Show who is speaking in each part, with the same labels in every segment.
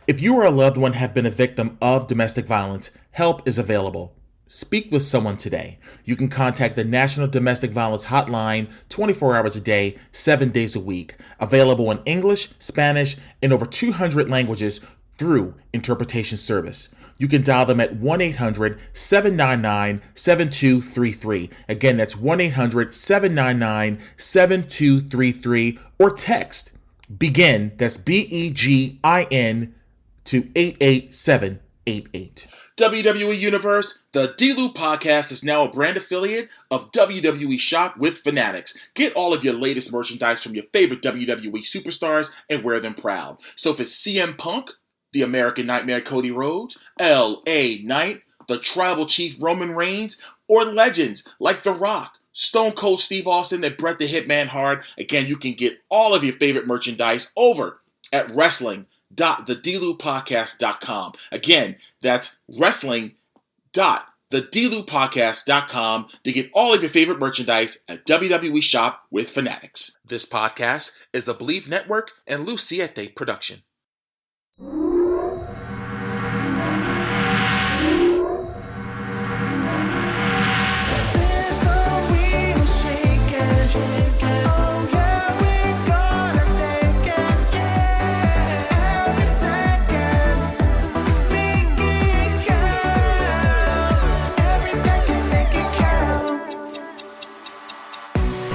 Speaker 1: If you or a loved one have been a victim of domestic violence, help is available. Speak with someone today. You can contact the National Domestic Violence Hotline 24 hours a day, 7 days a week. Available in English, Spanish, and over 200 languages through interpretation service. You can dial them at 1-800-799-7233. Again, that's 1-800-799-7233, or text BEGIN, that's BEGIN, to 88788. WWE Universe, the D-Lew Podcast is now a brand affiliate of WWE Shop with Fanatics. Get all of your latest merchandise from your favorite WWE superstars and wear them proud. So if it's CM Punk, the American Nightmare Cody Rhodes, L.A. Knight, the Tribal Chief Roman Reigns, or legends like The Rock, Stone Cold Steve Austin, and Bret the Hitman Hart, again, you can get all of your favorite merchandise over at wrestling.thedlewpodcast.com. Again, that's wrestling.thedlewpodcast.com to get all of your favorite merchandise at WWE Shop with Fanatics. This podcast is a Believe Network and Siete production.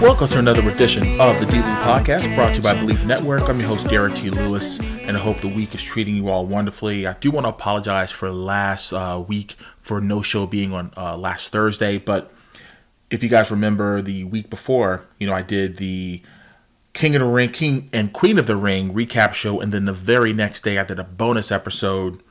Speaker 1: Welcome to another edition of the D-Lew Podcast, brought to you by Believe Network. I'm your host, Derrick T. Lewis, and I hope the week is treating you all wonderfully. I do want to apologize for last week for no show being on last Thursday, but if you guys remember the week before, I did the King and Queen of the Ring recap show, and then the very next day I did a bonus episode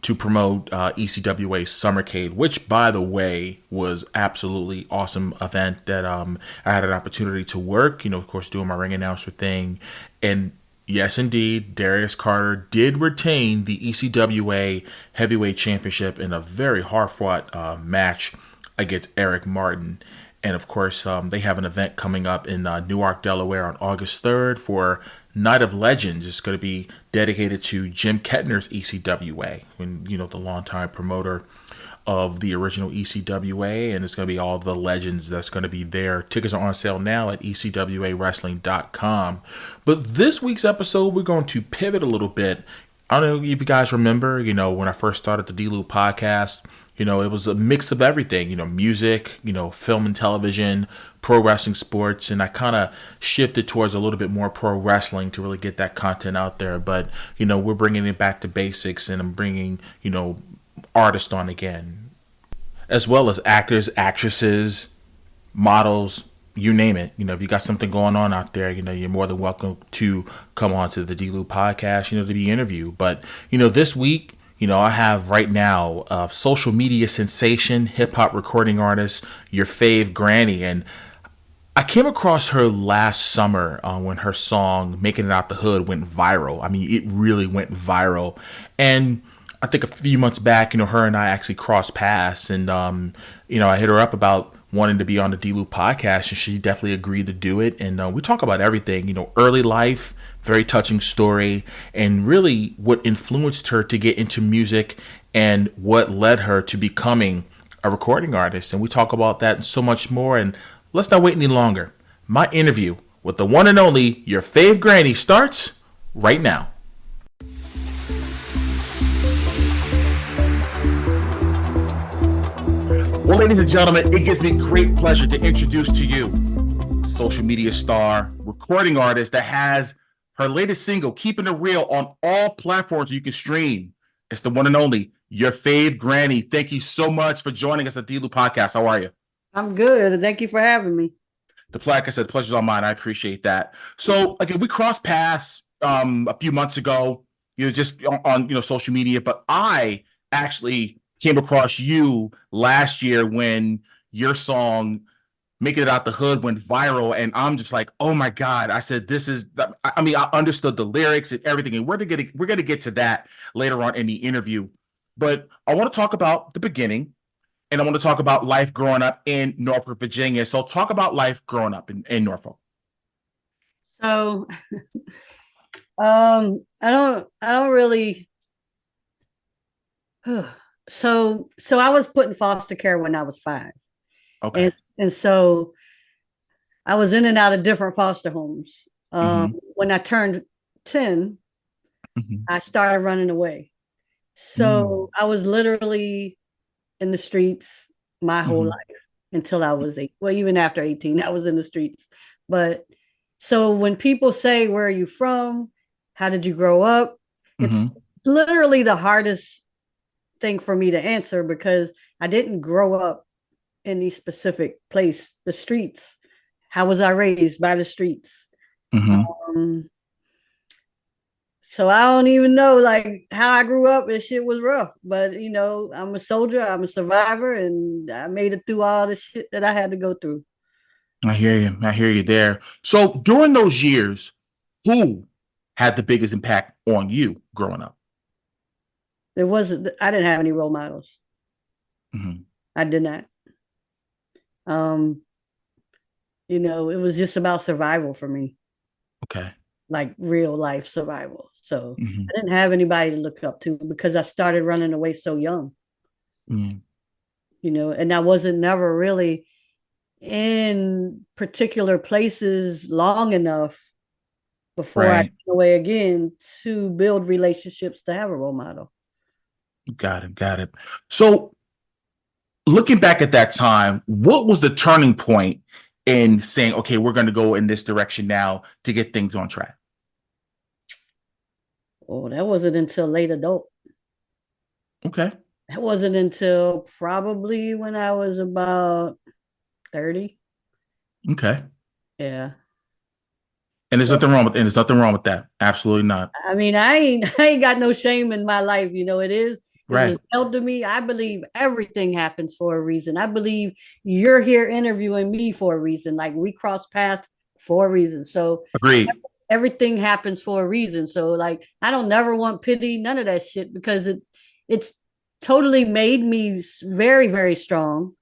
Speaker 1: to promote ECWA Summercade, which, by the way, was absolutely awesome event that I had an opportunity to work, of course, doing my ring announcer thing. And yes, indeed, Darius Carter did retain the ECWA Heavyweight Championship in a very hard-fought match against Eric Martin. And, of course, they have an event coming up in Newark, Delaware on August 3rd for Night of Legends. It's going to be dedicated to Jim Kettner's ECWA, the longtime promoter of the original ECWA, and it's going to be all the legends that's going to be there. Tickets are on sale now at ecwawrestling.com. But this week's episode, we're going to pivot a little bit. I don't know if you guys remember, when I first started the D-Lew Podcast, it was a mix of everything, music, film and television, pro wrestling, sports, and I kind of shifted towards a little bit more pro wrestling to really get that content out there. But, we're bringing it back to basics, and I'm bringing, artists on again, as well as actors, actresses, models, you name it. If you got something going on out there, you're more than welcome to come on to the D-Lew Podcast, to be interviewed. But, this week, I have right now a social media sensation, hip-hop recording artist, UrFavGrannie, and I came across her last summer when her song Making It Out the Hood went viral. I mean, it really went viral. And I think a few months back, her and I actually crossed paths, and, I hit her up about wanting to be on the D-Lew Podcast, and she definitely agreed to do it. And we talk about everything, early life, very touching story, and really what influenced her to get into music and what led her to becoming a recording artist. And we talk about that and so much more. And let's not wait any longer. My interview with the one and only UrFavGrannie starts right now. Well, ladies and gentlemen, it gives me great pleasure to introduce to you social media star, recording artist that has her latest single, Keeping It Real, on all platforms you can stream. It's the one and only UrFavGrannie. Thank you so much for joining us at the D-Lew Podcast. How are you?
Speaker 2: I'm good. Thank you for having me.
Speaker 1: Like I said, the pleasure's all mine. I appreciate that. So, again, we crossed paths a few months ago, just on social media, but I actually came across you last year when your song Making It Out the Hood went viral, and I'm just like, oh my God. I said, I understood the lyrics and everything, and we're gonna get to that later on in the interview. But I want to talk about the beginning, and I want to talk about life growing up in Norfolk, Virginia. So talk about life growing up in Norfolk.
Speaker 2: So I don't really So I was put in foster care when I was 5.
Speaker 1: Okay.
Speaker 2: And so I was in and out of different foster homes.
Speaker 1: Mm-hmm.
Speaker 2: When I turned 10,
Speaker 1: Mm-hmm.
Speaker 2: I started running away. So I was literally in the streets my whole
Speaker 1: Mm-hmm.
Speaker 2: life until I was 8. Well, even after 18, I was in the streets. But so when people say, "Where are you from? How did you grow up?" It's
Speaker 1: Mm-hmm.
Speaker 2: literally the hardest thing for me to answer because I didn't grow up in any specific place, the streets. How was I raised? By the streets?
Speaker 1: Mm-hmm.
Speaker 2: Um, so I don't even know like how I grew up. And shit was rough, but I'm a soldier. I'm a survivor, and I made it through all the shit that I had to go through.
Speaker 1: I hear you. I hear you there. So during those years, who had the biggest impact on you growing up?
Speaker 2: There wasn't. I didn't have any role models.
Speaker 1: Mm-hmm.
Speaker 2: I did not. Um, it was just about survival for me,
Speaker 1: Okay.
Speaker 2: like real life survival. So
Speaker 1: Mm-hmm.
Speaker 2: I didn't have anybody to look up to because I started running away so young.
Speaker 1: Mm-hmm.
Speaker 2: And I wasn't never really in particular places long enough before I went
Speaker 1: Right.
Speaker 2: away again to build relationships to have a role model.
Speaker 1: Got it. Got it. So looking back at that time, what was the turning point in saying, okay, we're going to go in this direction now to get things on track?
Speaker 2: Oh, that wasn't until late adult.
Speaker 1: Okay.
Speaker 2: That wasn't until probably when I was about 30.
Speaker 1: Okay.
Speaker 2: Yeah.
Speaker 1: And there's
Speaker 2: So
Speaker 1: nothing wrong with, and there's nothing wrong with that. Absolutely not.
Speaker 2: I mean, I ain't got no shame in my life. It was
Speaker 1: Right.
Speaker 2: held to me. I believe everything happens for a reason. I believe you're here interviewing me for a reason. Like we cross paths for a reason. So
Speaker 1: Agreed.
Speaker 2: everything happens for a reason. So like I don't never want pity, none of that shit, because it's totally made me very, very strong.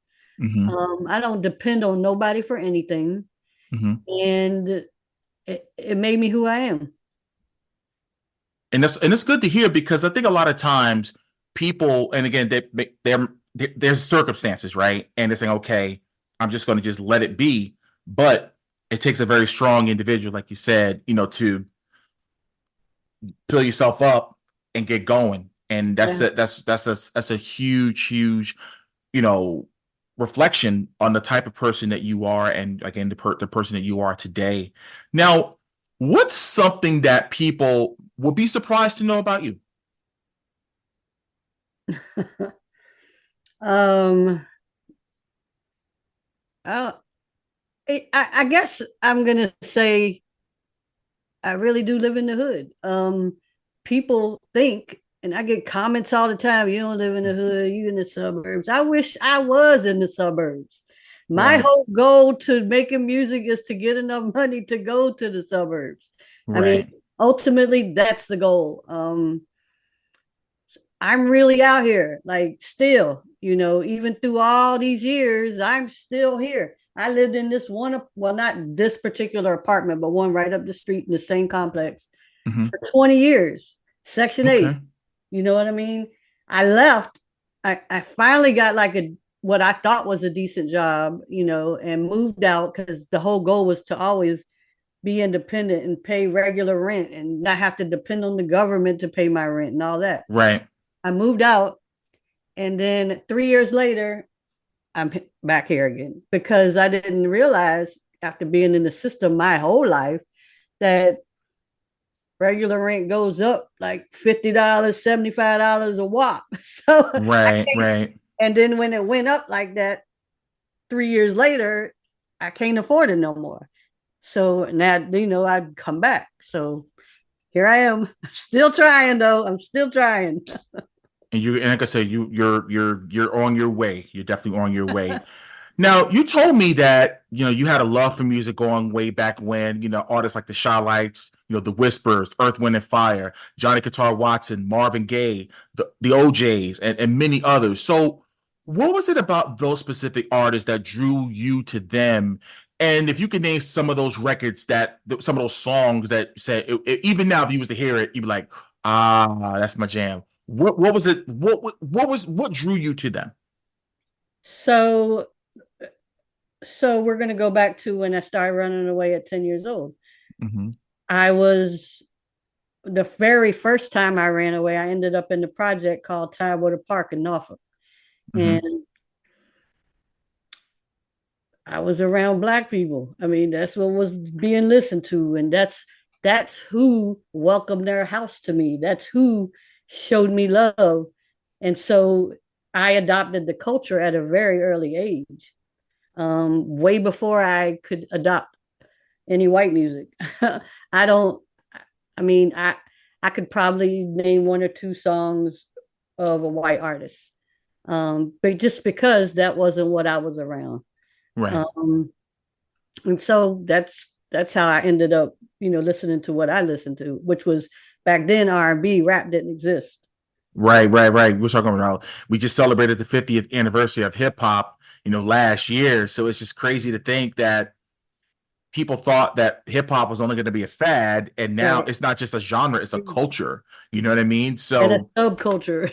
Speaker 1: Mm-hmm.
Speaker 2: I don't depend on nobody for anything.
Speaker 1: Mm-hmm.
Speaker 2: And it made me who I am.
Speaker 1: And it's good to hear because I think a lot of times people, and again, there's circumstances, right? And they're saying, okay, I'm just going to just let it be. But it takes a very strong individual, like you said, to pull yourself up and get going. And
Speaker 2: Yeah.
Speaker 1: that's a huge, you know, reflection on the type of person that you are, and again, the person that you are today. Now, what's something that people would be surprised to know about you?
Speaker 2: um I, I guess I'm gonna say I really do live in the hood. People think, and I get comments all the time, you don't live in the hood, you in the suburbs. I wish I was in the suburbs. My
Speaker 1: Right,
Speaker 2: whole goal to making music is to get enough money to go to the suburbs. I mean,
Speaker 1: right,
Speaker 2: ultimately, that's the goal. I'm really out here, like still, even through all these years, I'm still here. I lived in this one, well, not this particular apartment, but one right up the street in the same complex
Speaker 1: hmm
Speaker 2: for 20 years, Section 8.
Speaker 1: okay,
Speaker 2: You know what I mean? I left. I finally got like what I thought was a decent job, and moved out because the whole goal was to always be independent and pay regular rent and not have to depend on the government to pay my rent and all that.
Speaker 1: right,
Speaker 2: I moved out, and then 3 years later, I'm back here again because I didn't realize after being in the system my whole life that regular rent goes up like $50, $75 a wop. So I
Speaker 1: right,
Speaker 2: can't,
Speaker 1: right.
Speaker 2: and then when it went up like that 3 years later, I can't afford it no more. So now, I'd come back. So here I am, still trying though. I'm still trying.
Speaker 1: And like I said, you're on your way. You're definitely on your way. Now, you told me that, you had a love for music going way back when, artists like the Shy Lights, the Whispers, Earth, Wind and Fire, Johnny Guitar Watson, Marvin Gaye, the OJs, and many others. So what was it about those specific artists that drew you to them? And if you could name some of those records some of those songs that said, even now, if you was to hear it, you'd be like, ah, that's my jam. What was it? What drew you to them?
Speaker 2: So we're gonna go back to when I started running away at 10 years old.
Speaker 1: Mm-hmm.
Speaker 2: I was the very first time I ran away, I ended up in the project called Tidewater Park in Norfolk.
Speaker 1: Mm-hmm.
Speaker 2: And I was around Black people. I mean, that's what was being listened to. And that's who welcomed their house to me. That's who showed me love. And so I adopted the culture at a very early age, way before I could adopt any white music. I don't, I mean, I could probably name one or two songs of a white artist, but just because that wasn't what I was around.
Speaker 1: Right.
Speaker 2: Um, and so that's how I ended up, listening to what I listened to, which was back then R&B. Rap didn't exist.
Speaker 1: Right, right, right. We're talking about we just celebrated the 50th anniversary of hip hop, last year. So it's just crazy to think that people thought that hip hop was only going to be a fad, and now
Speaker 2: Right.
Speaker 1: it's not just a genre, it's a culture. You know what I mean?
Speaker 2: And a
Speaker 1: So
Speaker 2: subculture.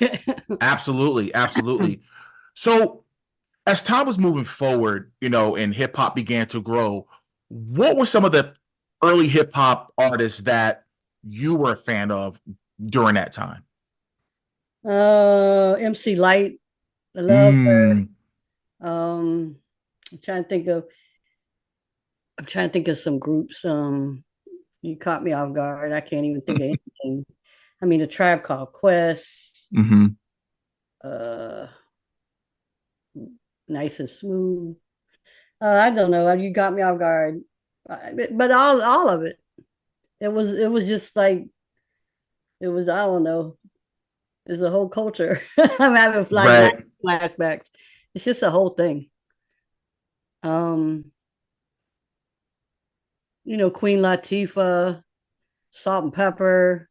Speaker 1: absolutely, absolutely. So as time was moving forward, and hip hop began to grow, what were some of the early hip hop artists that you were a fan of during that time?
Speaker 2: MC Light, I love
Speaker 1: Mm,
Speaker 2: her. I'm trying to think of some groups. You caught me off guard. I can't even think of anything. I mean, a Tribe Called Quest,
Speaker 1: hmm.
Speaker 2: uh, Nice and Smooth. I don't know. You got me off guard. But all of it. It was just like it was. I don't know. It's a whole culture. I'm having
Speaker 1: Right.
Speaker 2: flashbacks. It's just a whole thing. Um, Queen Latifah, Salt and Pepper.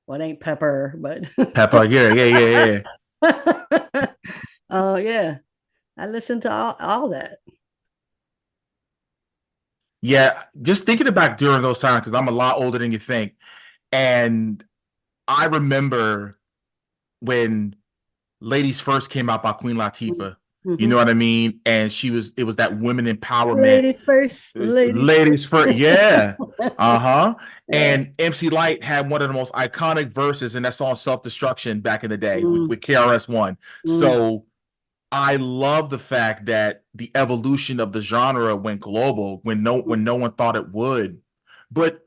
Speaker 2: Well, it ain't pepper, but
Speaker 1: Peppa, yeah, yeah, yeah, yeah.
Speaker 2: oh yeah. I listened to all that.
Speaker 1: Yeah, just thinking about during those times, because I'm a lot older than you think. And I remember when Ladies First came out by Queen Latifah. You know
Speaker 2: Mm-hmm.
Speaker 1: what I mean? And it was that women empowerment.
Speaker 2: Ladies first,
Speaker 1: It was
Speaker 2: ladies
Speaker 1: Ladies First,
Speaker 2: first.
Speaker 1: yeah. Uh-huh.
Speaker 2: Yeah.
Speaker 1: And MC Light had one of the most iconic verses in that song Self Destruction back in the day
Speaker 2: Mm,
Speaker 1: with KRS-One.
Speaker 2: mm.
Speaker 1: So I love the fact that the evolution of the genre went global when no one thought it would. But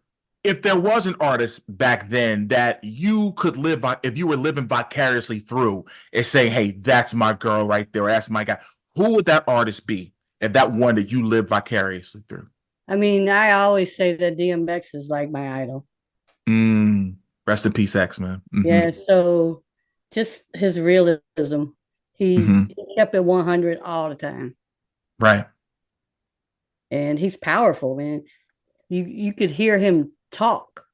Speaker 1: if there was an artist back then that you could live by, if you were living vicariously through and saying, "Hey, that's my girl right there, or that's my guy," who would that artist be? If that one that you live vicariously through?
Speaker 2: I mean, I always say that DMX is like my idol.
Speaker 1: Mm, rest in peace, X man.
Speaker 2: Yeah, so just his realism.
Speaker 1: Hmm.
Speaker 2: He kept it 100 all the time.
Speaker 1: Right.
Speaker 2: And he's powerful, man. You could hear him talk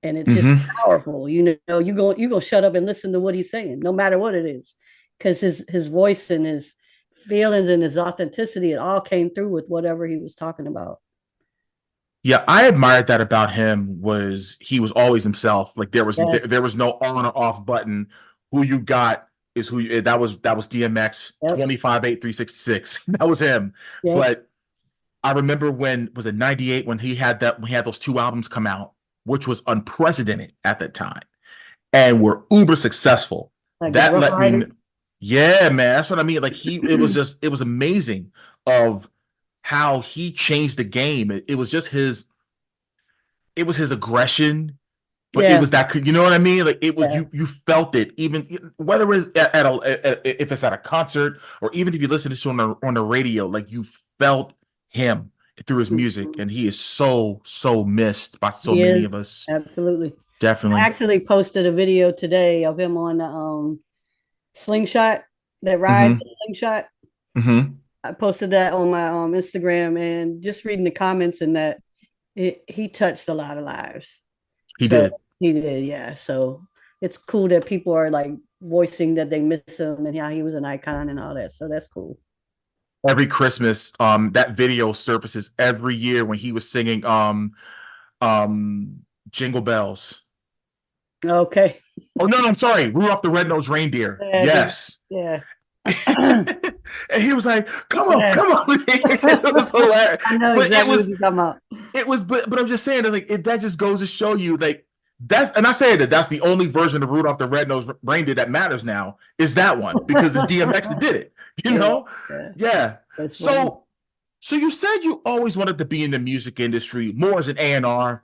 Speaker 2: and it's just
Speaker 1: Hmm.
Speaker 2: powerful. You gonna shut up and listen to what he's saying, no matter what it is. Because his voice and his feelings and his authenticity, it all came through with whatever he was talking about.
Speaker 1: Yeah, I admired that about him was he was always himself. Like
Speaker 2: Yeah,
Speaker 1: there was no on or off button. Who you got is who you, that was DMX
Speaker 2: yep,
Speaker 1: 25/8 366. That was him.
Speaker 2: yep.
Speaker 1: But I remember when was it 98 when when he had those two albums come out, which was unprecedented at that time and were uber successful.
Speaker 2: Like the
Speaker 1: That
Speaker 2: Rough
Speaker 1: let me
Speaker 2: Riders.
Speaker 1: yeah, man, that's what I mean. Like it was amazing of how he changed the game. It was just it was his aggression, but it
Speaker 2: Yeah,
Speaker 1: was that you know what I mean? Like it was
Speaker 2: yeah.
Speaker 1: you felt it even whether it's if it's at a concert or even if you listen to this on the radio, like you felt him through his music, and he is so missed by so
Speaker 2: He
Speaker 1: many
Speaker 2: is
Speaker 1: of us.
Speaker 2: absolutely. I
Speaker 1: Definitely.
Speaker 2: actually posted a video today of him on the slingshot, that ride,
Speaker 1: Mm-hmm.
Speaker 2: the slingshot.
Speaker 1: Mm-hmm.
Speaker 2: I posted that on my Instagram, and just reading the comments and that he touched a lot of lives.
Speaker 1: He
Speaker 2: So
Speaker 1: did.
Speaker 2: he did, yeah. So it's cool that people are like voicing that they miss him and how he was an icon and all that. So that's cool.
Speaker 1: Every Christmas, that video surfaces every year when he was singing um Jingle Bells.
Speaker 2: Okay.
Speaker 1: Oh no, I'm sorry, Rudolph the Red-Nosed Reindeer.
Speaker 2: Yeah,
Speaker 1: Yes.
Speaker 2: yeah.
Speaker 1: And he was like, "Come on,
Speaker 2: Yeah.
Speaker 1: come on!" It was hilarious.
Speaker 2: I know
Speaker 1: But
Speaker 2: exactly what you're talking about.
Speaker 1: but I'm just saying that that just goes to show you like that's, and I say that that's the only version of Rudolph the Red-Nosed Reindeer that matters now is that one because it's DMX that did it. You
Speaker 2: Yeah,
Speaker 1: know,
Speaker 2: yeah.
Speaker 1: yeah.
Speaker 2: That's funny.
Speaker 1: So you said you always wanted to be in the music industry more as an A&R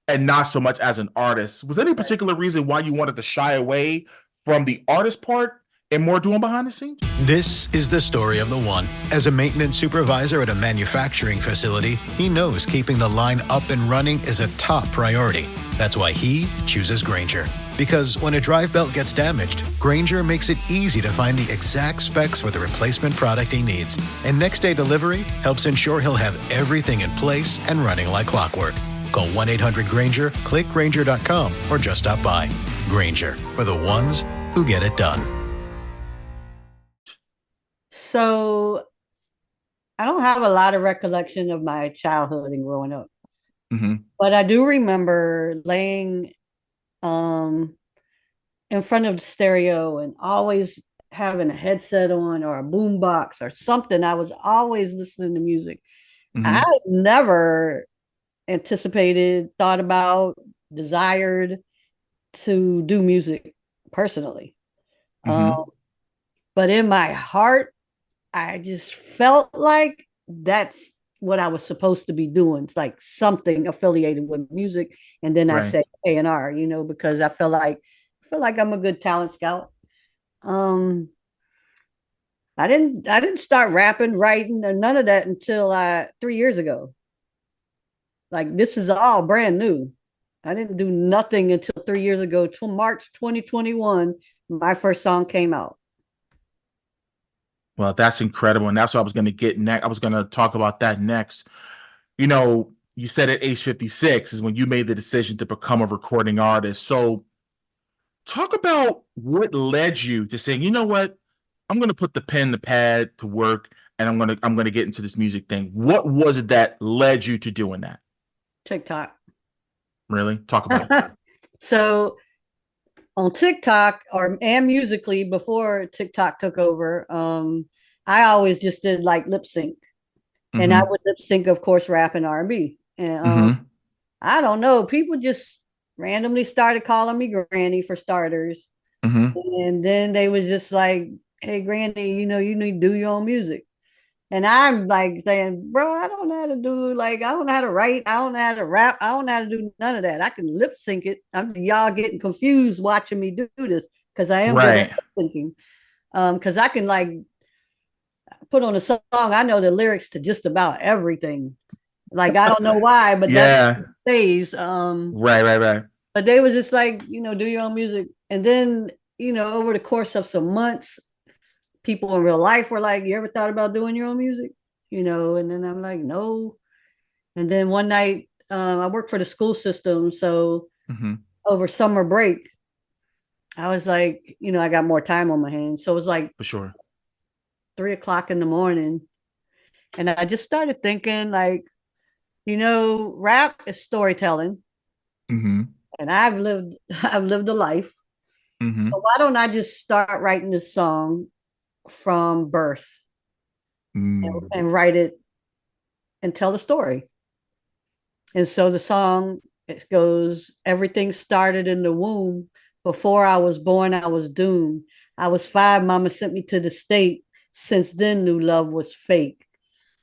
Speaker 1: and not so much as an artist. Was there any particular reason why you wanted to shy away from the artist part and more doing behind the scenes?
Speaker 3: This is the story of the one. As a maintenance supervisor at a manufacturing facility, he knows keeping the line up and running is a top priority. That's why he chooses Grainger. Because when a drive belt gets damaged, Grainger makes it easy to find the exact specs for the replacement product he needs. And next day delivery helps ensure he'll have everything in place and running like clockwork. Call 1-800-GRAINGER, click Grainger.com, or just stop by. Grainger, for the ones who get it done.
Speaker 2: So I don't have a lot of recollection of my childhood and growing up, but I do remember laying in front of the stereo and always having a headset on or a boom box or something. I was always listening to music. I never anticipated, thought about, desired to do music personally. But in my heart, I just felt like that's what I was supposed to be doing. It's like something affiliated with music. And then I say A&R, because I feel like I'm a good talent scout. I didn't start rapping, writing, or none of that until 3 years ago. Like this is all brand new. I didn't do nothing until 3 years ago, till March 2021. My first song came out.
Speaker 1: Well, that's incredible. And that's what I was going to get next. I was going to talk about that next. You said at age 56 is when you made the decision to become a recording artist. So talk about what led you to saying, you know what, I'm going to put the pen, the pad to work, and I'm going to get into this music thing. What was it that led you to doing that?
Speaker 2: TikTok.
Speaker 1: Really? Talk about it.
Speaker 2: So on TikTok and Musically before TikTok took over, I always just did like lip sync, and I would lip sync, of course, rap and R&B. And I don't know, people just randomly started calling me Granny for starters, and then they was just like, "Hey, Granny, you need to do your own music." And I'm like saying, "Bro, I don't know how to do, I don't know how to write. I don't know how to rap. I don't know how to do none of that. I can lip sync it." Y'all getting confused watching me do this because I am good at lip syncing. Because I can put on a song. I know the lyrics to just about everything. I don't know why, but that stays.
Speaker 1: Right.
Speaker 2: But they was just like, do your own music. And then, over the course of some months, people in real life were like, "You ever thought about doing your own music?" And then I'm like, "No." And then one night, I work for the school system. So over summer break, I was like, I got more time on my hands. So it was like
Speaker 1: For sure.
Speaker 2: 3 o'clock in the morning. And I just started thinking rap is storytelling. And I've lived a life. So why don't I just start writing this song from birth and write it and tell the story? And so the song, it goes, "Everything started in the womb. Before I was born, I was doomed. I was 5, mama sent me to the state. Since then, knew love was fake."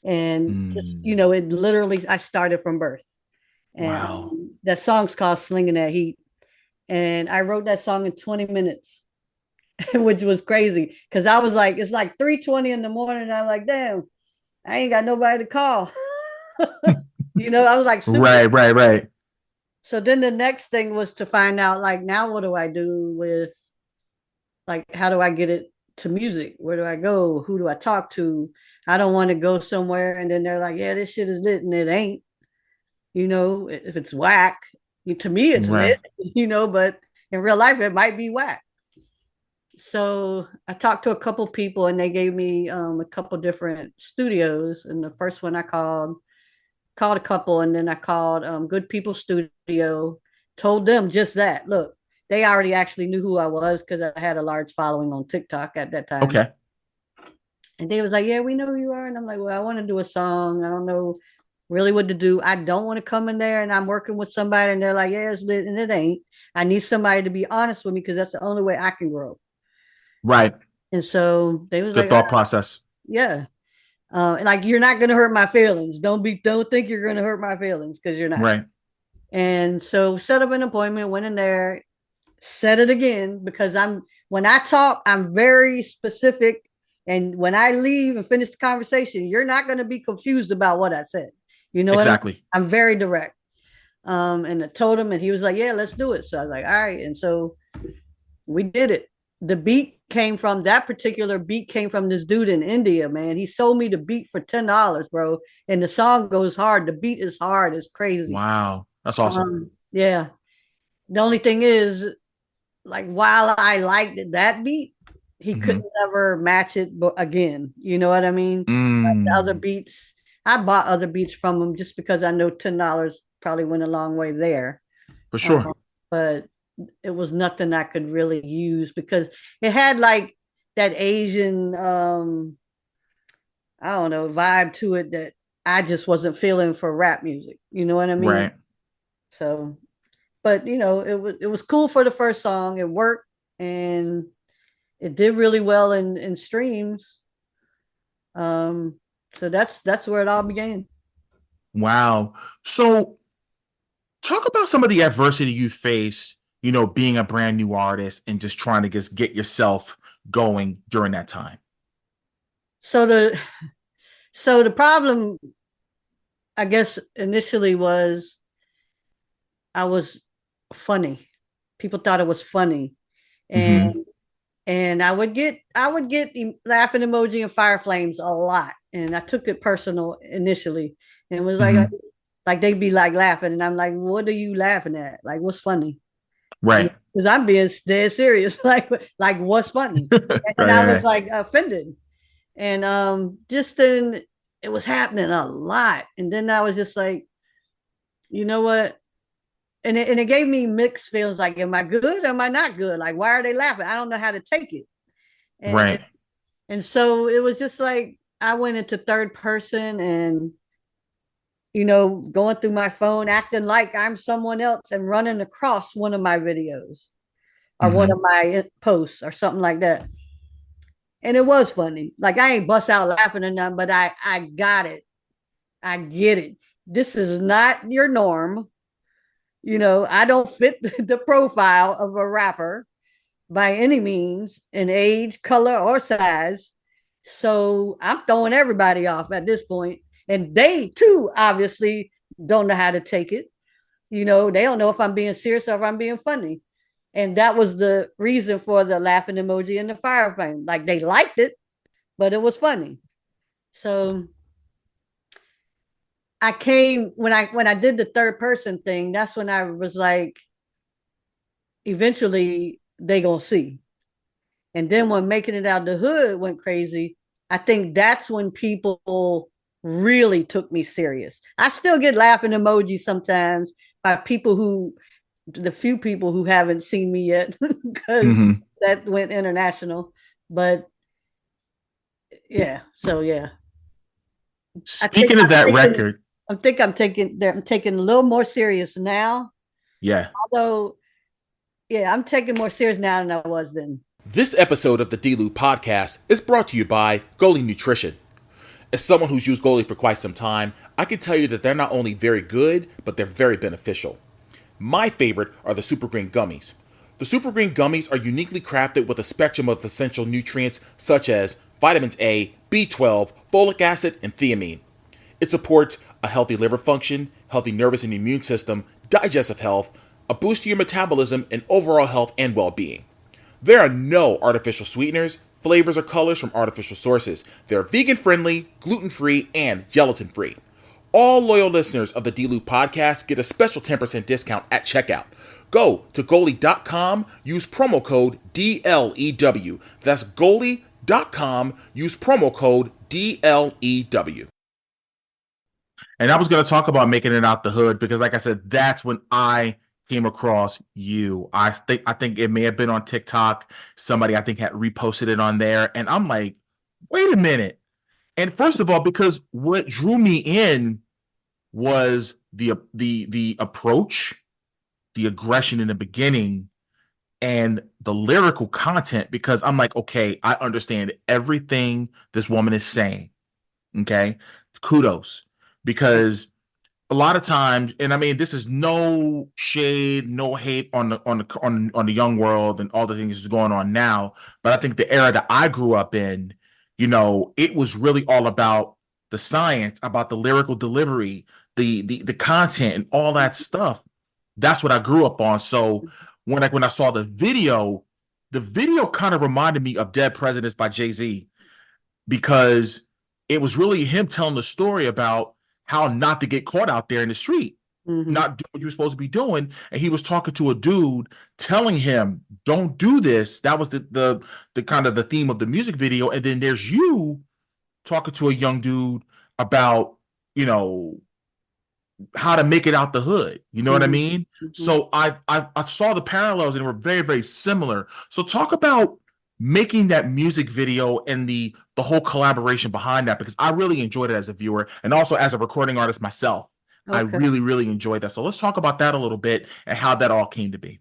Speaker 2: And just, it literally, I started from birth. And that song's called "Slinging That Heat." And I wrote that song in 20 minutes, which was crazy. Because I was like, it's like 3:20 in the morning. And I'm like, damn, I ain't got nobody to call. I was like, super.
Speaker 1: Right.
Speaker 2: So then the next thing was to find out, now what do I do with, how do I get it to music? Where do I go? Who do I talk to? I don't want to go somewhere and then they're like, "Yeah, this shit is lit," and it ain't. If it's whack, to me it's lit, but in real life it might be whack. So I talked to a couple people and they gave me a couple different studios. And the first one I called a couple, and then I called Good People Studio, told them just that. Look, they already actually knew who I was because I had a large following on TikTok at that time.
Speaker 1: Okay.
Speaker 2: And they was like, yeah, we know who you are. And I'm like, well, I want to do a song. I don't know really what to do. I don't want to come in there and I'm working with somebody and they're like, yeah, it's lit, and it ain't. I need somebody to be honest with me because that's the only way I can grow.
Speaker 1: Right.
Speaker 2: And so they was
Speaker 1: Good
Speaker 2: like,
Speaker 1: thought process.
Speaker 2: yeah. Like, you're not going to hurt my feelings. Don't think you're going to hurt my feelings, because you're not.
Speaker 1: Right.
Speaker 2: And so set up an appointment, went in there, said it again, because when I talk, I'm very specific. And when I leave and finish the conversation, you're not going to be confused about what I said. You know
Speaker 1: Exactly.
Speaker 2: what I mean? I'm very direct. And I told him, and he was like, yeah, let's do it. So I was like, all right. And so we did it. That particular beat came from this dude in India, man. He sold me the beat for $10, bro. And the song goes hard. The beat is hard. It's crazy.
Speaker 1: Wow. That's awesome.
Speaker 2: Yeah. The only thing is, like, while I liked that beat, he couldn't ever match it again. You know what I mean? Like the other beats, I bought other beats from him just because I know $10 probably went a long way there.
Speaker 1: For sure.
Speaker 2: But it was nothing I could really use because it had like that Asian, I don't know, vibe to it that I just wasn't feeling for rap music. You know what I mean?
Speaker 1: Right.
Speaker 2: So, but it was cool for the first song. It worked and it did really well in streams. So that's where it all began.
Speaker 1: Wow. So talk about some of the adversity you face, being a brand new artist and just trying to just get yourself going during that time.
Speaker 2: So the problem, I guess, initially was I was funny. People thought it was funny. And I would get the laughing emoji and fire flames a lot. And I took it personal initially. And it was like they'd be like laughing. And I'm like, what are you laughing at? Like, what's funny?
Speaker 1: Right.
Speaker 2: Because I'm being dead serious. like what's funny? And I was like offended. And just then it was happening a lot. And then I was just like, you know what? And it gave me mixed feelings. Like, am I good or am I not good? Like, why are they laughing? I don't know how to take it. And so it was just like, I went into third person and, going through my phone, acting like I'm someone else and running across one of my videos or one of my posts or something like that. And it was funny. Like, I ain't bust out laughing or nothing, but I got it. I get it. This is not your norm. I don't fit the profile of a rapper by any means in age, color, or size. So I'm throwing everybody off at this point. And they too, obviously, don't know how to take it. They don't know if I'm being serious or if I'm being funny. And that was the reason for the laughing emoji and the fire flame. Like, they liked it, but it was funny. So I came when I did the third person thing, that's when I was like, eventually they gonna see. And then when Making It Out the Hood went crazy, I think that's when people really took me serious. I still get laughing emojis sometimes by the few people who haven't seen me yet, because that went international. But yeah, so yeah.
Speaker 1: Speaking of that record,
Speaker 2: I'm taking a little more serious now.
Speaker 1: Yeah.
Speaker 2: Although, yeah, I'm taking more serious now than I was then.
Speaker 1: This episode of the D-Lew Podcast is brought to you by Goalie Nutrition. As someone who's used Goalie for quite some time, I can tell you that they're not only very good, but they're very beneficial. My favorite are the Super Green Gummies. The Super Green Gummies are uniquely crafted with a spectrum of essential nutrients such as vitamins A, B12, folic acid, and thiamine. It supports a healthy liver function, healthy nervous and immune system, digestive health, a boost to your metabolism, and overall health and well-being. There are no artificial sweeteners, flavors, or colors from artificial sources. They're vegan-friendly, gluten-free, and gelatin-free. All loyal listeners of the D-Lew Podcast get a special 10% discount at checkout. Go to goalie.com, use promo code DLEW. That's goalie.com, use promo code DLEW. And I was going to talk about Making It Out the Hood because, like I said, that's when I came across you. I think it may have been on TikTok. Somebody I think had reposted it on there, and I'm like, wait a minute. And first of all, because what drew me in was the approach, the aggression in the beginning, and the lyrical content. Because I'm like, okay, I understand everything this woman is saying. Okay, kudos, because a lot of times, and I mean, this is no shade, no hate on the young world and all the things that's going on now. But I think the era that I grew up in, it was really all about the science, about the lyrical delivery, the content, and all that stuff. That's what I grew up on. So when I saw the video kind of reminded me of Dead Presidents by Jay-Z, because it was really him telling the story about how not to get caught out there in the street, not doing what you're supposed to be doing. And he was talking to a dude telling him, don't do this. That was the kind of the theme of the music video. And then there's you talking to a young dude about, how to make it out the hood. You know what I mean? So I saw the parallels, and they were very, very similar. So talk about making that music video and the whole collaboration behind that, because I really enjoyed it as a viewer and also as a recording artist myself. Okay. I really, really enjoyed that. So let's talk about that a little bit and how that all came to be.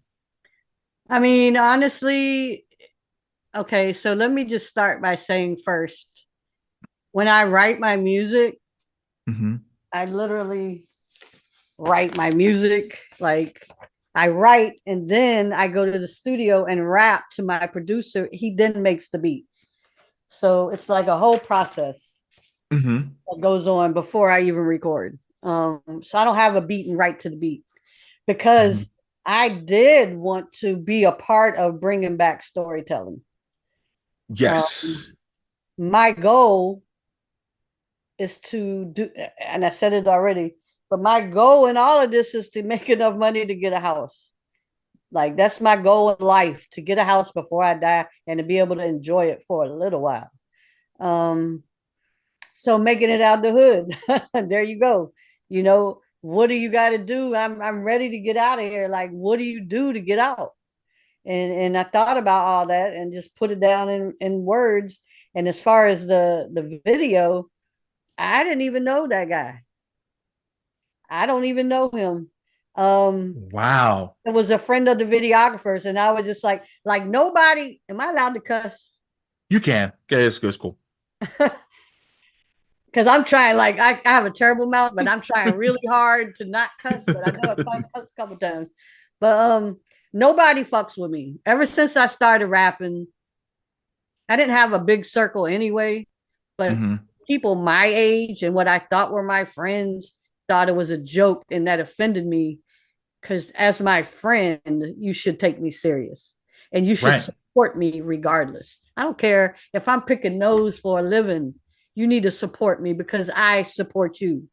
Speaker 2: I mean, honestly, okay, so let me just start by saying first, when I write my music, I literally write my music. Like, I write and then I go to the studio and rap to my producer. He then makes the beat. So it's like a whole process that goes on before I even record. So I don't have a beat and write to the beat, because I did want to be a part of bringing back storytelling.
Speaker 1: Yes.
Speaker 2: My goal is to do, and I said it already, but my goal in all of this is to make enough money to get a house. Like, that's my goal in life, to get a house before I die and to be able to enjoy it for a little while. So making it out the hood, there you go. What do you got to do? I'm ready to get out of here. Like, what do you do to get out? And I thought about all that and just put it down in words. And as far as the video, I didn't even know that guy. I don't even know him.
Speaker 1: Wow.
Speaker 2: It was a friend of the videographers, and I was just like nobody. Am I allowed to cuss?
Speaker 1: You can. Okay, it's cool.
Speaker 2: Because I'm trying, like, I have a terrible mouth, but I'm trying really hard to not cuss. But I know I cussed a couple times. But nobody fucks with me. Ever since I started rapping, I didn't have a big circle anyway. But people my age and what I thought were my friends thought it was a joke, and that offended me. Because as my friend, you should take me serious, and you should support me regardless. I don't care if I'm picking nose for a living. You need to support me because I support you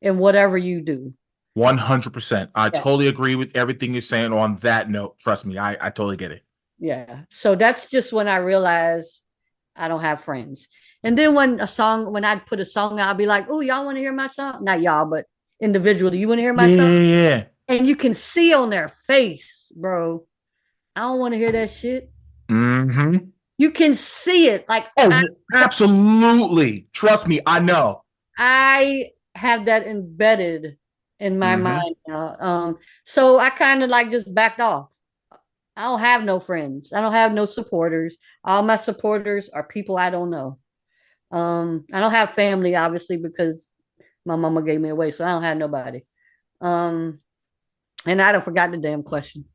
Speaker 2: in whatever you do.
Speaker 1: 100%. I totally agree with everything you're saying on that note. Trust me, I totally get it.
Speaker 2: Yeah. So that's just when I realized I don't have friends. And then when I'd put a song out, I'd be like, oh, y'all want to hear my song? Not y'all, but individually. You want to hear my song?
Speaker 1: Yeah.
Speaker 2: And you can see on their face, bro, I don't want to hear that shit. You can see it. Like,
Speaker 1: absolutely. Trust me, I know.
Speaker 2: I have that embedded in my mind now. So I kind of like just backed off. I don't have no friends. I don't have no supporters. All my supporters are people I don't know. I don't have family, obviously, because my mama gave me away, so I don't have nobody. And I don't forgot the damn question.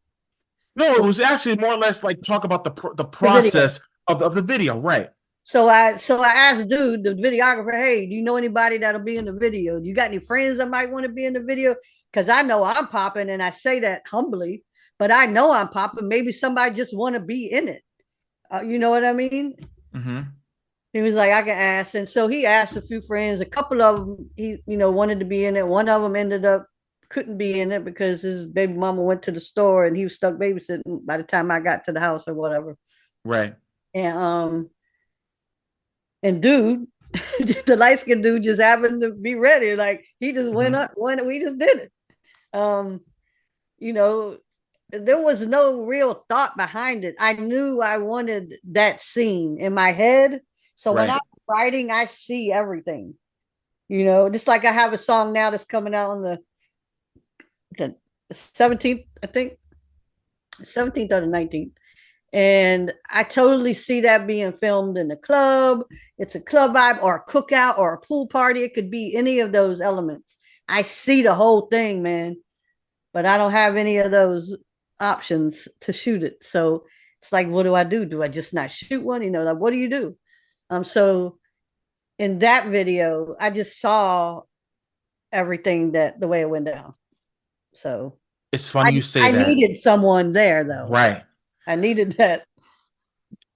Speaker 1: No, it was actually more or less like talk about the process of the video, right?
Speaker 2: So I asked dude, the videographer, hey, do you know anybody that'll be in the video? Do you got any friends that might want to be in the video? Because I know I'm popping, and I say that humbly, but I know I'm popping. Maybe somebody just want to be in it. You know what I mean? He was like, I can ask. And so he asked a few friends. A couple of them, he wanted to be in it. One of them ended up couldn't be in it because his baby mama went to the store and he was stuck babysitting by the time I got to the house or whatever.
Speaker 1: Right.
Speaker 2: And dude, the light-skinned dude just happened to be ready. Like, he just went up, we just did it. you know, there was no real thought behind it. I knew I wanted that scene in my head. So when
Speaker 1: Right.
Speaker 2: I'm writing, I see everything. Just like I have a song now that's coming out on the 17th, I think, 17th or the 19th. And I totally see that being filmed in a club. It's a club vibe or a cookout or a pool party. It could be any of those elements. I see the whole thing, man, but I don't have any of those options to shoot it. So it's like, what do I do? Do I just not shoot one? Like, what do you do? So in that video, I just saw everything that the way it went down. So
Speaker 1: It's funny you say
Speaker 2: I
Speaker 1: that.
Speaker 2: needed someone there, though.
Speaker 1: Right.
Speaker 2: I needed that.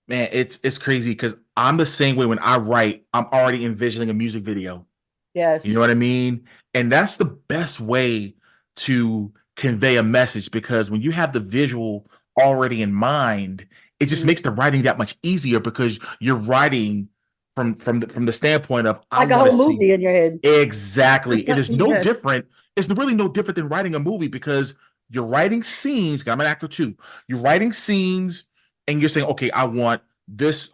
Speaker 1: Man, it's crazy because I'm the same way. When I write, I'm already envisioning a music video.
Speaker 2: Yes.
Speaker 1: You know what I mean? And that's the best way to convey a message, because when you have the visual already in mind, it just makes the writing that much easier, because you're writing from the standpoint of, I
Speaker 2: like a
Speaker 1: want to
Speaker 2: whole
Speaker 1: see
Speaker 2: movie in your head.
Speaker 1: exactly. It is no
Speaker 2: Yes.
Speaker 1: different. It's really no different than writing a movie, because you're writing scenes. 'Cause I'm an actor too. You're writing scenes and you're saying, okay, I want this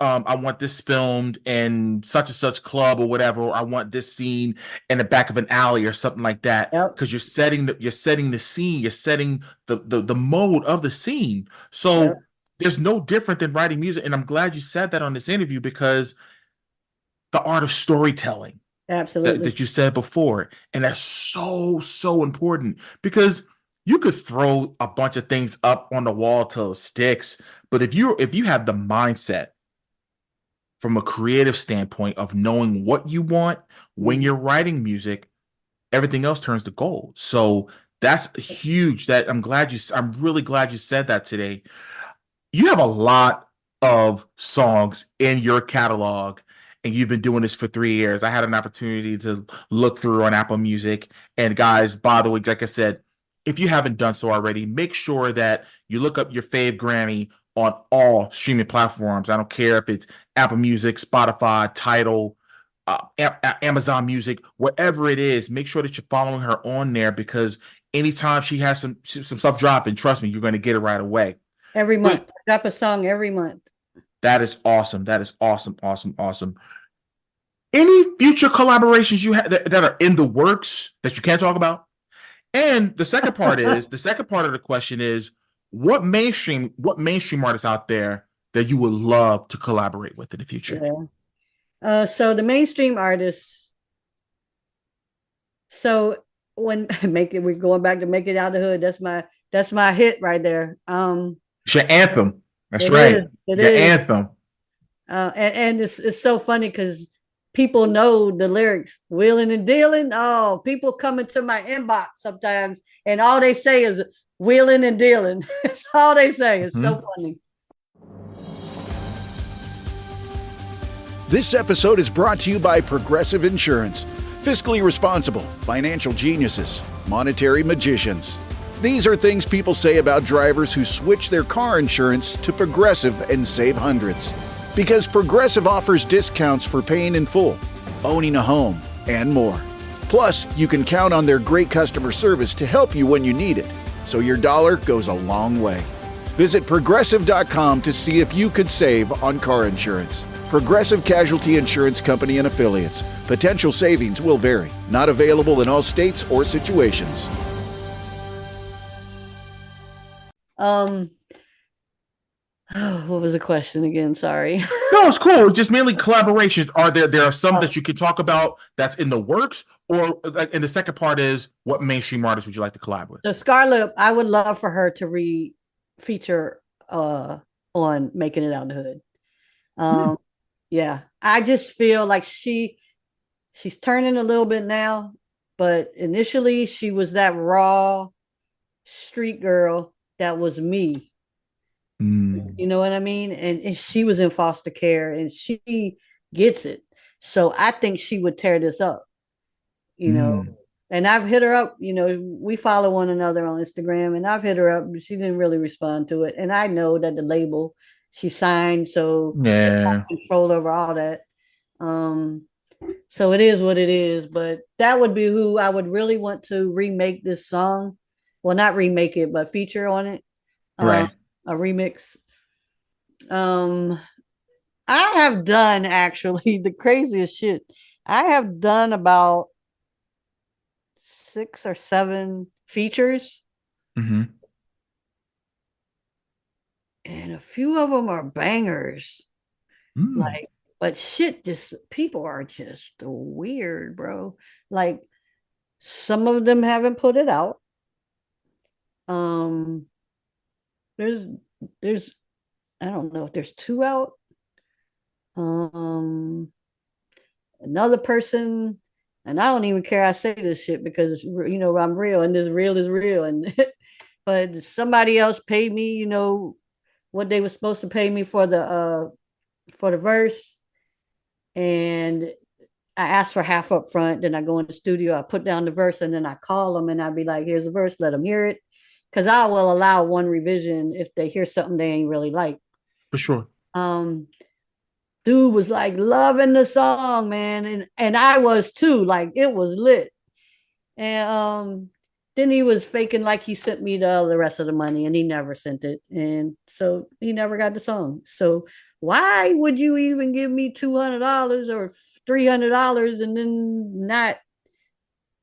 Speaker 1: filmed in such and such club or whatever, or I want this scene in the back of an alley or something like that.
Speaker 2: Yep.
Speaker 1: Because you're setting the scene, you're setting the mode of the scene. So
Speaker 2: Yep.
Speaker 1: there's no different than writing music. And I'm glad you said that on this interview, because the art of storytelling
Speaker 2: Absolutely.
Speaker 1: that you said before, and that's so important, because you could throw a bunch of things up on the wall till it sticks, but if you have the mindset from a creative standpoint of knowing what you want when you're writing music, everything else turns to gold. So that's huge. I'm really glad you said that today. You have a lot of songs in your catalog, and you've been doing this for 3 years. I had an opportunity to look through on Apple Music. And guys, by the way, like I said, if you haven't done so already, make sure that you look up UrFavGrannie on all streaming platforms. I don't care if it's Apple Music, Spotify, Tidal, Amazon Music, wherever it is. Make sure that you're following her on there, because anytime she has some stuff dropping, trust me, you're going to get it right away.
Speaker 2: Every month. Drop a song every month.
Speaker 1: That is awesome. That is awesome. Any future collaborations you have that are in the works that you can't talk about? And the second part of the question is, what mainstream artists out there that you would love to collaborate with in the future?
Speaker 2: Yeah. So the mainstream artists. So we're going back to Make It Out the Hood. That's my hit right there.
Speaker 1: It's your anthem. That's right.
Speaker 2: It
Speaker 1: your
Speaker 2: is.
Speaker 1: Anthem.
Speaker 2: And it's so funny because people know the lyrics, wheeling and dealing. Oh, people come into my inbox sometimes and all they say is wheeling and dealing. That's all they say. It's so funny.
Speaker 4: This episode is brought to you by Progressive Insurance. Fiscally responsible, financial geniuses, monetary magicians. These are things people say about drivers who switch their car insurance to Progressive and save hundreds. Because Progressive offers discounts for paying in full, owning a home, and more. Plus, you can count on their great customer service to help you when you need it, so your dollar goes a long way. Visit Progressive.com to see if you could save on car insurance. Progressive Casualty Insurance Company and Affiliates. Potential savings will vary. Not available in all states or situations.
Speaker 2: What was the question again? Sorry.
Speaker 1: No, it's cool. Just mainly collaborations. There are some that you could talk about that's in the works, or and the second part is, what mainstream artists would you like to collab with?
Speaker 2: The Scarlett, I would love for her to feature on Making It Out the Hood. Yeah, I just feel like she's turning a little bit now, but initially she was that raw street girl that was me. You know what I mean? And she was in foster care and she gets it. So I think she would tear this up, and I've hit her up, we follow one another on Instagram, and I've hit her up, but she didn't really respond to it. And I know that the label she signed, so I have control over all that. So it is what it is, but that would be who I would really want to remake this song. well, not remake it, but feature on it.
Speaker 1: Right.
Speaker 2: A remix. I have done actually the craziest shit. I have done about 6 or 7 features.
Speaker 1: Mm-hmm.
Speaker 2: And a few of them are bangers.
Speaker 1: Mm.
Speaker 2: Like, but shit, just people are just weird, bro. Like, some of them haven't put it out. There's I don't know if there's 2 out. Another person, and I don't even care I say this shit because I'm real and this real is real. And but somebody else paid me, what they were supposed to pay me for the verse. And I asked for half up front. Then I go in the studio, I put down the verse, and then I call them and I'd be like, here's the verse, let them hear it. Because I will allow one revision if they hear something they ain't really like.
Speaker 1: For sure.
Speaker 2: Dude was like loving the song, man. And I was too. Like, it was lit. And then he was faking like he sent me the rest of the money, and he never sent it. And so he never got the song. So why would you even give me $200 or $300 and then not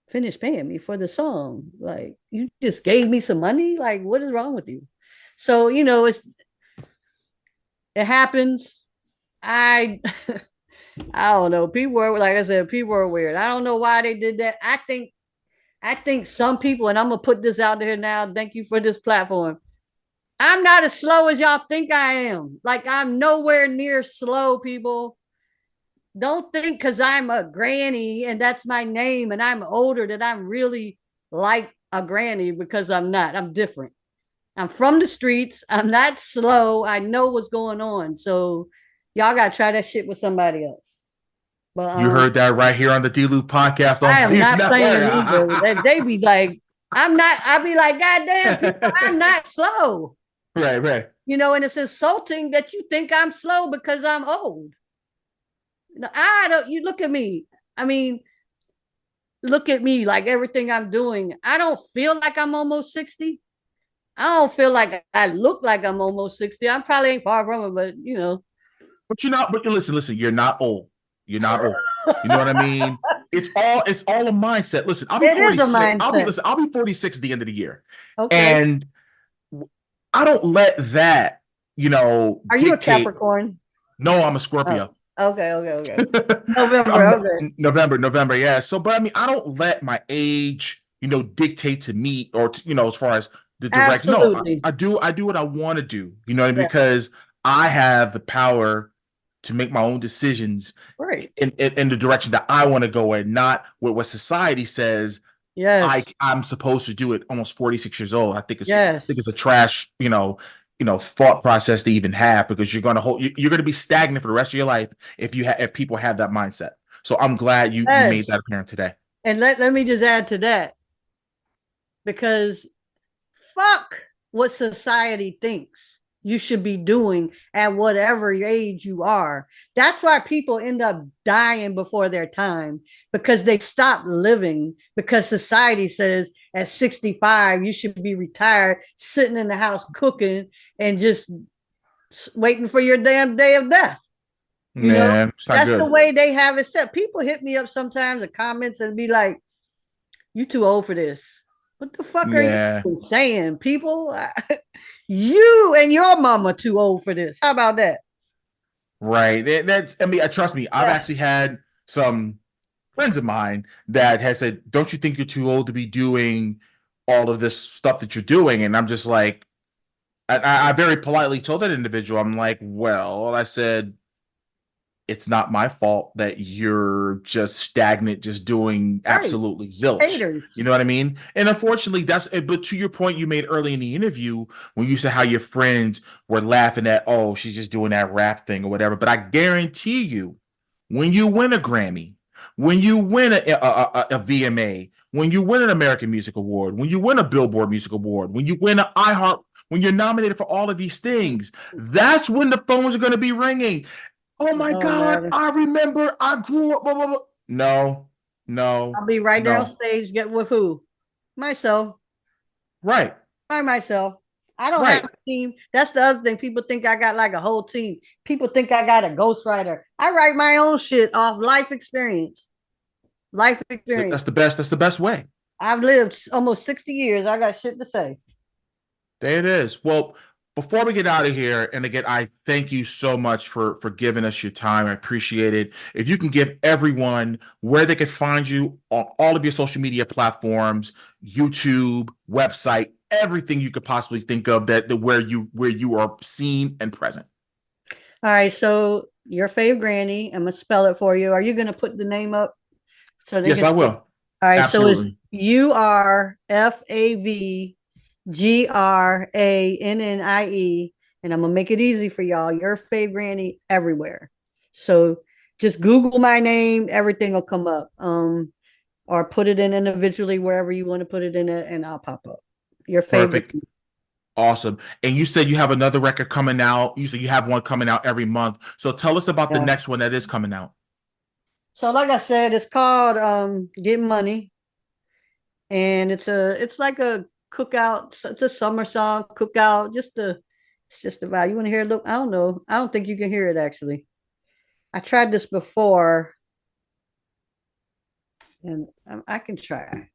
Speaker 2: finish paying me for the song? Like, you just gave me some money? Like, what is wrong with you? So, it happens. I don't know. People are, like I said, people are weird. I don't know why they did that. I think some people, and I'm gonna put this out there now. Thank you for this platform. I'm not as slow as y'all think I am. Like, I'm nowhere near slow, people. Don't think because I'm a granny and that's my name and I'm older that I'm really like a granny, because I'm not. I'm different. I'm from the streets. I'm not slow. I know what's going on. So y'all gotta try that shit with somebody else. But
Speaker 1: You heard that right here on the D-Lew Podcast.
Speaker 2: I am not playing either. They be like, I'm not. I be like, God damn, people, I'm not slow.
Speaker 1: Right.
Speaker 2: And it's insulting that you think I'm slow because I'm old. No, I don't. You look at me. I mean, look at me. Like, everything I'm doing, I don't feel like I'm almost 60. I don't feel like I look like I'm almost 60. I probably ain't far from it, but
Speaker 1: But you're not. But listen. You're not old. You're not old. You know what I mean? It's all a mindset. Listen, I'll be 46. I'll be 46 at the end of the year.
Speaker 2: Okay.
Speaker 1: And I don't let that,
Speaker 2: Are you a Capricorn?
Speaker 1: No, I'm a Scorpio.
Speaker 2: Oh, okay.
Speaker 1: November. Yeah. So, but I mean, I don't let my age, dictate to me, or as far as the direct.
Speaker 2: Absolutely.
Speaker 1: No, I do what I want to do. You know what I mean? Because I have the power to make my own decisions,
Speaker 2: right,
Speaker 1: in the direction that I want to go in, not what society says.
Speaker 2: Yes.
Speaker 1: I'm supposed to do it. Almost 46 years old. I think it's a trash, thought process to even have, because you're going to be stagnant for the rest of your life if people have that mindset. So I'm glad you made that apparent today.
Speaker 2: And let me just add to that, because fuck what society thinks you should be doing at whatever age you are. That's why people end up dying before their time, because they stop living, because society says at 65 you should be retired, sitting in the house cooking and just waiting for your damn day of death. That's the way they have it set. People hit me up sometimes in comments and be like, you too old for this. What the fuck are you saying, people? You and your mama too old for this. How about that?
Speaker 1: Right. Trust me, I've actually had some friends of mine that has said, don't you think you're too old to be doing all of this stuff that you're doing? And I'm just like, I very politely told that individual, I'm like, well, I said, it's not my fault that you're just stagnant, just doing absolutely zilch.
Speaker 2: Haters.
Speaker 1: You know what I mean? And unfortunately, but to your point you made early in the interview, when you said how your friends were laughing at, oh, she's just doing that rap thing or whatever. But I guarantee you, when you win a Grammy, when you win a VMA, when you win an American Music Award, when you win a Billboard Music Award, when you win an iHeart, when you're nominated for all of these things, that's when the phones are going to be ringing. Oh my God, I remember I grew up. Blah, blah, blah. No.
Speaker 2: I'll be right there on stage. Get with who? Myself.
Speaker 1: Right.
Speaker 2: by myself. I don't
Speaker 1: Right.
Speaker 2: have a team. That's the other thing. People think I got like a whole team. People think I got a ghostwriter. I write my own shit off life experience. Life experience.
Speaker 1: That's the best. That's the best way.
Speaker 2: I've lived almost 60 years. I got shit to say.
Speaker 1: There it is. Well, before we get out of here, and again, I thank you so much for giving us your time. I appreciate it. If you can give everyone where they can find you on all of your social media platforms, YouTube, website, everything you could possibly think of that where you are seen and present.
Speaker 2: All right. So UrFavGrannie, I'm gonna spell it for you. Are you gonna put the name up so they
Speaker 1: Yes,
Speaker 2: can?
Speaker 1: I will.
Speaker 2: All right.
Speaker 1: Absolutely.
Speaker 2: So it's UrFavGrannie, and I'm gonna make it easy for y'all. UrFavGrannie everywhere. So just Google my name, everything will come up. Or put it in individually wherever you want to put it in it, and I'll pop up. Your favorite.
Speaker 1: Perfect. Awesome. And you said you have another record coming out. You said you have one coming out every month. So tell us about the
Speaker 2: Yeah.
Speaker 1: next one that is coming out.
Speaker 2: So like I said, it's called Get Money. And it's like a cookout, it's a summer song, cookout, it's just about, you want to hear it? Look, I don't know. I don't think you can hear it actually. I tried this before. And I can try.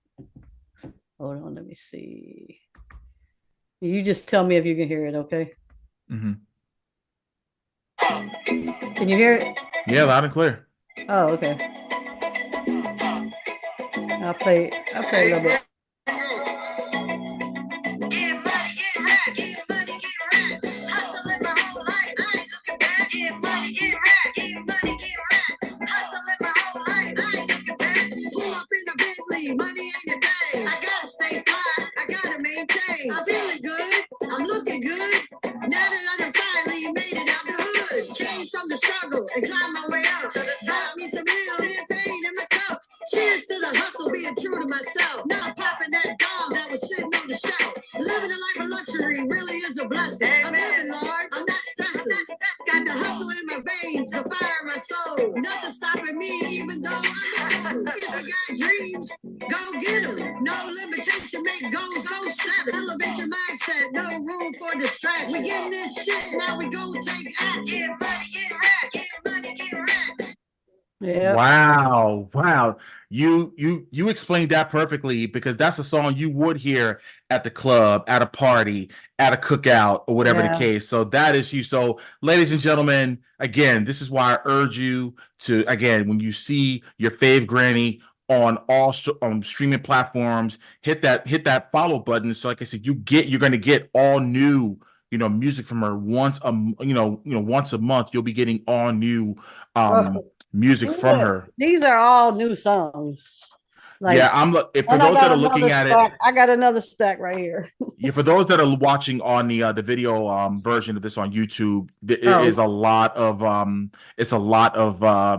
Speaker 2: Hold on, let me see. You just tell me if you can hear it, okay?
Speaker 1: Mm-hmm.
Speaker 2: Can you hear it?
Speaker 1: Yeah, loud and clear.
Speaker 2: Oh, okay. I'll play a little bit.
Speaker 5: I'm feeling good. I'm looking good. Now that I done finally made it out the hood. Came from the struggle and climbed my way up. Got me some real champagne in my cup. Cheers to the hustle, being true to myself. Now I'm popping that dog that was sitting on the shelf. Living a life of luxury really is a blessing. I'm living large. I'm not stressing. Got the hustle in my veins, the fire in my soul. Nothing stopping me, even though I'm old. If you got dreams, go get them. No limitation, make goals, go set it. Elevate your mindset, no room for distraction. We getting this shit, now we go take action. Get money, get rap, get money, get rap.
Speaker 2: Yeah.
Speaker 1: Wow. You explained that perfectly, because that's a song you would hear at the club, at a party, at a cookout, or whatever the case. So that is you. So ladies and gentlemen, again, this is why I urge you to, again, when you see UrFavGrannie on all streaming platforms, hit that follow button. So like I said, you're going to get all new, music from her once a month. You'll be getting all new music from her.
Speaker 2: These are all new songs. Like,
Speaker 1: yeah, for those that are looking at it,
Speaker 2: I got another stack right here.
Speaker 1: yeah, for those that are watching on the video version of this on YouTube, it is a lot of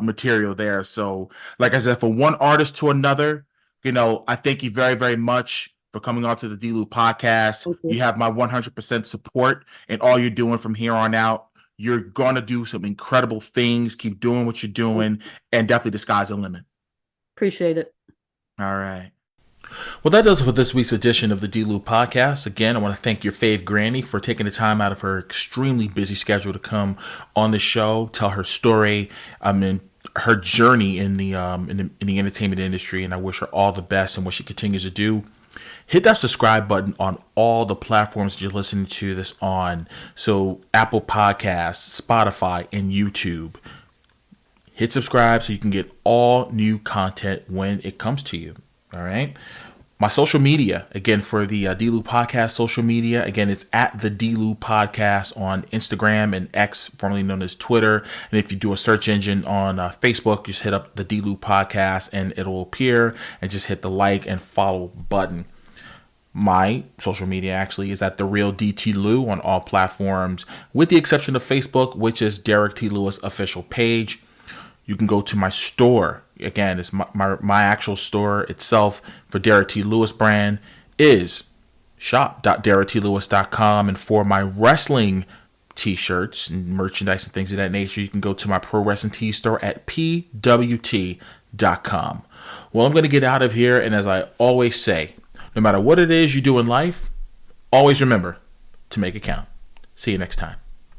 Speaker 1: material there. So, like I said, from one artist to another, I thank you very, very much for coming on to the D-Lew Podcast. You have my 100% support in all you're doing from here on out. You're gonna do some incredible things. Keep doing what you're doing, and definitely the sky's the limit.
Speaker 2: Appreciate it.
Speaker 1: All right. Well, that does it for this week's edition of the D-Lew Podcast. Again, I want to thank UrFavGrannie for taking the time out of her extremely busy schedule to come on the show, tell her story, her journey in the entertainment industry, and I wish her all the best in what she continues to do. Hit that subscribe button on all the platforms that you're listening to this on. So Apple Podcasts, Spotify, and YouTube. Hit subscribe so you can get all new content when it comes to you. All right. My social media, again, for the D-Lew Podcast social media, again, it's at the D-Lew Podcast on Instagram and X, formerly known as Twitter. And if you do a search engine on Facebook, just hit up the D-Lew Podcast and it'll appear, and just hit the like and follow button. My social media actually is at The Real DT Lew on all platforms, with the exception of Facebook, which is Derrick T. Lewis official page. You can go to my store. Again, it's my actual store itself for Derrick T. Lewis brand is shop.derricklewis.com. And for my wrestling t-shirts and merchandise and things of that nature, you can go to my pro wrestling tee store at pwt.com. Well, I'm going to get out of here. And as I always say, no matter what it is you do in life, Always remember to make it count. See you next time.